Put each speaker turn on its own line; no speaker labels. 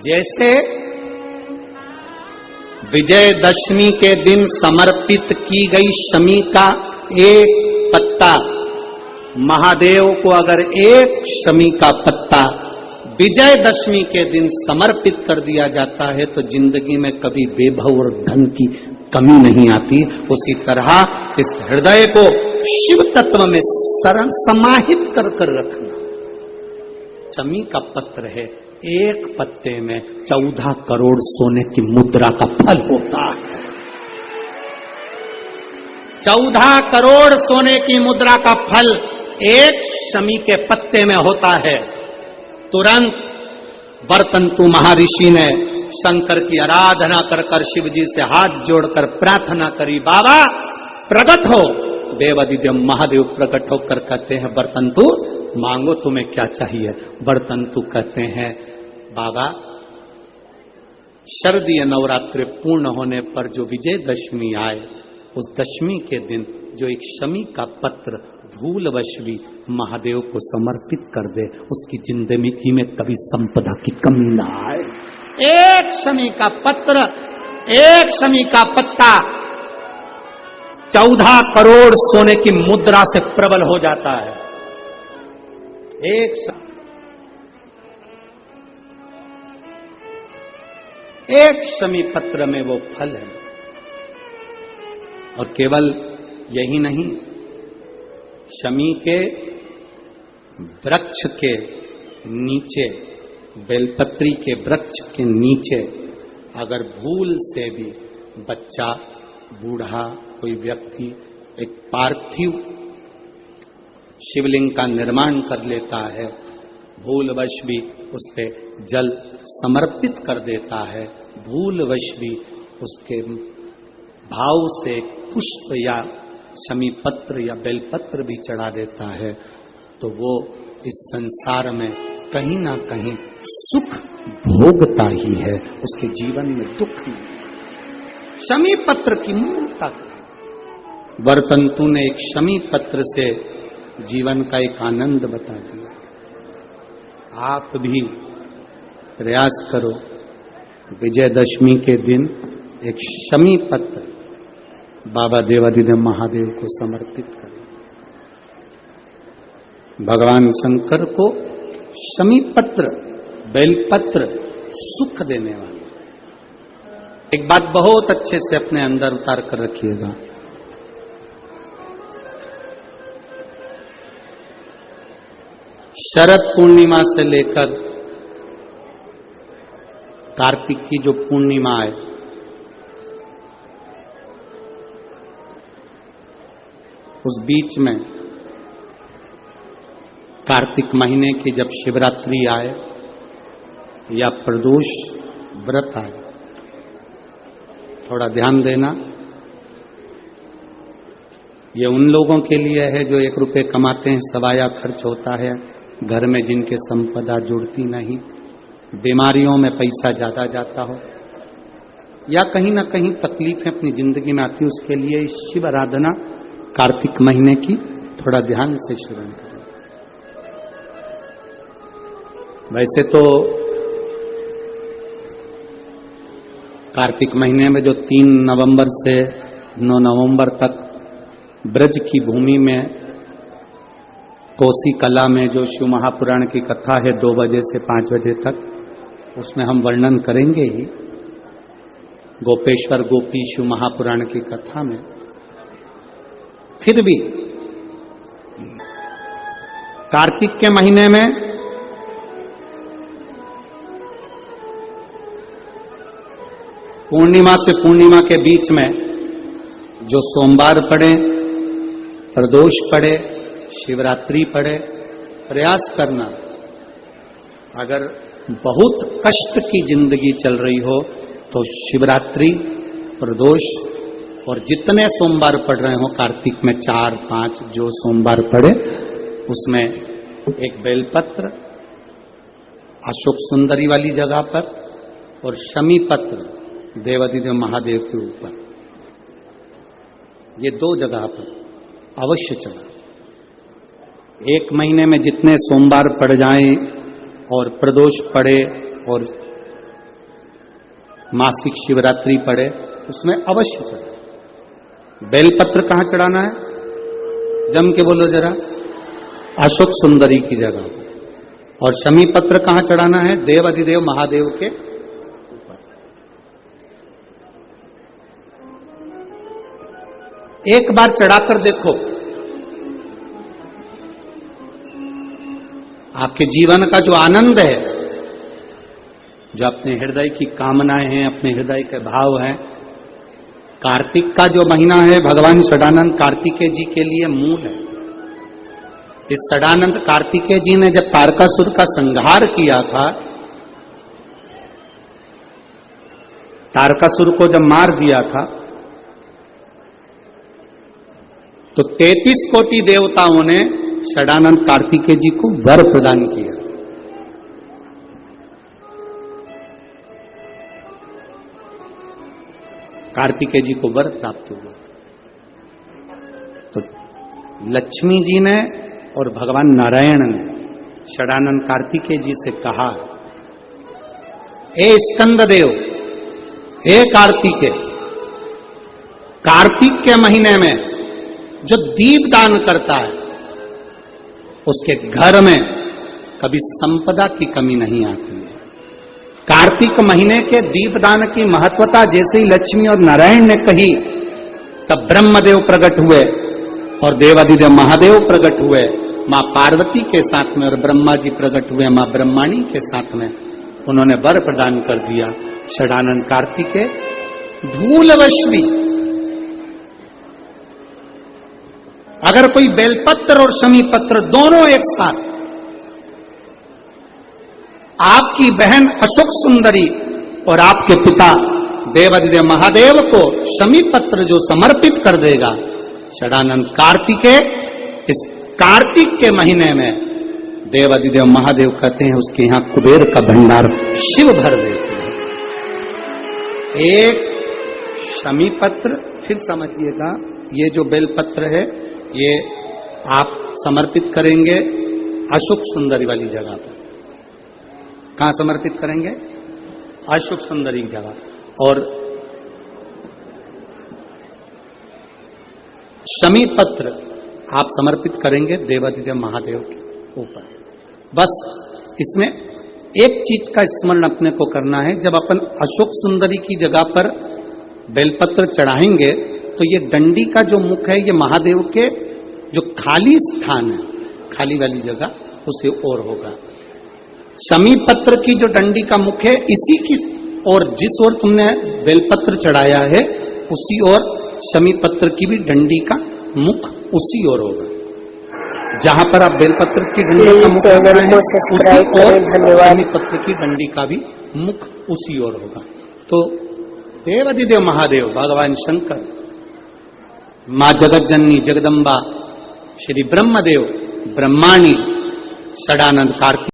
जैसे विजयदशमी के दिन समर्पित की गई शमी का एक पत्ता, महादेव को अगर एक शमी का पत्ता विजयदशमी के दिन समर्पित कर दिया जाता है तो जिंदगी में कभी वैभव और धन की कमी नहीं आती। उसी तरह इस हृदय को शिव तत्व में समाहित कर रखना। शमी का पत्र है, एक पत्ते में 14 करोड़ सोने की मुद्रा का फल होता है। 14 करोड़ सोने की मुद्रा का फल एक शमी के पत्ते में होता है। तुरंत वर्तंतु महर्षि ने शंकर की आराधना कर शिव जी से हाथ जोड़कर प्रार्थना करी, बाबा प्रकट हो। देवादिदेव महादेव प्रकट होकर कहते हैं, वर्तंतु मांगो तुम्हें क्या चाहिए। वर्तंतु कहते हैं, बाबा शरदीय नवरात्रि पूर्ण होने पर जो विजयदशमी आए, उस दशमी के दिन जो एक शमी का पत्र भूलवश भी महादेव को समर्पित कर दे, उसकी जिंदगी में कभी संपदा की कमी ना आए। एक शमी का पत्र, एक शमी का पत्ता 14 करोड़ सोने की मुद्रा से प्रबल हो जाता है। एक शमी पत्र में वो फल है। और केवल यही नहीं, शमी के वृक्ष के नीचे, बेलपत्री के वृक्ष के नीचे अगर भूल से भी बच्चा, बूढ़ा, कोई व्यक्ति एक पार्थिव शिवलिंग का निर्माण कर लेता है, भूलवश भी उस पे जल समर्पित कर देता है, भूलवश भी उसके भाव से पुष्प या शमी पत्र या बेलपत्र भी चढ़ा देता है, तो वो इस संसार में कहीं ना कहीं सुख भोगता ही है, उसके जीवन में दुख नहीं। शमी पत्र की मूलता, वर्तंतु ने एक शमी पत्र से जीवन का एक आनंद बता दिया। आप भी प्रयास करो, विजयदशमी के दिन एक शमी पत्र बाबा देवादिदेव महादेव को समर्पित करें। भगवान शंकर को शमी पत्र, बेलपत्र सुख देने वाले। एक बात बहुत अच्छे से अपने अंदर उतार कर रखिएगा, शरद पूर्णिमा से लेकर कार्तिक की जो पूर्णिमा है, उस बीच में कार्तिक महीने की जब शिवरात्रि आए या प्रदोष व्रत आए, थोड़ा ध्यान देना। ये उन लोगों के लिए है जो 1 रुपये कमाते हैं, सवाया खर्च होता है, घर में जिनके संपदा जुड़ती नहीं, बीमारियों में पैसा ज्यादा जाता हो, या कहीं ना कहीं तकलीफें अपनी जिंदगी में आती, उसके लिए शिव आराधना कार्तिक महीने की थोड़ा ध्यान से श्रवण करें। वैसे तो कार्तिक महीने में जो 3 नवंबर से 9 नवंबर तक ब्रज की भूमि में कोसी कला में जो शिव महापुराण की कथा है 2 बजे से 5 बजे तक, उसमें हम वर्णन करेंगे ही गोपेश्वर गोपी शिव महापुराण की कथा में। फिर भी कार्तिक के महीने में पूर्णिमा से पूर्णिमा के बीच में जो सोमवार पड़े, प्रदोष पड़े, शिवरात्रि पड़े, प्रयास करना। अगर बहुत कष्ट की जिंदगी चल रही हो तो शिवरात्रि, प्रदोष और जितने सोमवार पड़ रहे हो कार्तिक में 4, 5 जो सोमवार पड़े, उसमें एक बेलपत्र अशोक सुंदरी वाली जगह पर और शमी पत्र देवादिदेव महादेव के ऊपर, ये 2 जगह पर अवश्य चढ़ा। 1 महीने में जितने सोमवार पड़ जाएं और प्रदोष पड़े और मासिक शिवरात्रि पड़े उसमें अवश्य चढ़ाए। बेलपत्र कहां चढ़ाना है? जम के बोलो जरा। अशोक सुंदरी की जगह पर। और शमी पत्र कहां चढ़ाना है? देव अधिदेव महादेव के ऊपर। एक बार चढ़ाकर देखो, आपके जीवन का जो आनंद है, जो अपने हृदय की कामनाएं हैं, अपने हृदय के भाव हैं, कार्तिक का जो महीना है भगवान षडानंद कार्तिकेय जी के लिए मूल है। इस षडानंद कार्तिकेय जी ने जब तारकासुर का संहार किया था, तारकासुर को जब मार दिया था, तो 33 कोटि देवताओं ने षडानंद कार्तिकेय जी को वर प्रदान किया। कार्तिकेय जी को वर प्राप्त हुआ। तो लक्ष्मी जी ने और भगवान नारायण ने षडानंद कार्तिकेय जी से कहा, ए स्कंद देव, हे कार्तिकेय, कार्तिक के महीने में जो दीप दान करता है उसके घर में कभी संपदा की कमी नहीं आती है। कार्तिक महीने के दीपदान की महत्वता जैसे ही लक्ष्मी और नारायण ने कही, तब ब्रह्मदेव प्रकट हुए और देवाधिदेव महादेव प्रकट हुए मां पार्वती के साथ में, और ब्रह्मा जी प्रकट हुए मां ब्रह्माणी के साथ में। उन्होंने वर प्रदान कर दिया। षडानंद कार्तिकेय भूलवश भी अगर कोई बेलपत्र और शमी पत्र दोनों एक साथ आपकी बहन अशोक सुंदरी और आपके पिता देवाधिदेव महादेव को शमी पत्र जो समर्पित कर देगा, षडानंद कार्तिकेय इस कार्तिक के महीने में देवाधिदेव महादेव कहते हैं उसके यहां कुबेर का भंडार शिव भर देते हैं। एक शमी पत्र, फिर समझिएगा, ये जो बेलपत्र है ये आप समर्पित करेंगे अशोक सुंदरी वाली जगह पर। कहां समर्पित करेंगे? अशोक सुंदरी की जगह। और शमी पत्र आप समर्पित करेंगे देवाधिदेव महादेव के ऊपर। बस इसमें एक चीज का स्मरण अपने को करना है, जब अपन अशोक सुंदरी की जगह पर बेलपत्र चढ़ाएंगे तो ये डंडी का जो मुख है ये महादेव के जो खाली स्थान है, खाली वाली जगह, उसे ओर होगा। शमी पत्र की जो डंडी का मुख है इसी की और जिस ओर तुमने बेलपत्र चढ़ाया है उसी ओर शमी पत्र की भी डंडी का मुख उसी ओर होगा। जहां पर आप बेलपत्र की डंडी का मुख रख रहे हैं उसी ओर शमी पत्र की डंडी का भी मुख उसी ओर होगा। तो देवाधिदेव महादेव भगवान शंकर, मां जगत जननी जगदम्बा, श्री ब्रह्मदेव, ब्रह्माणी, षडानंद कार्तिक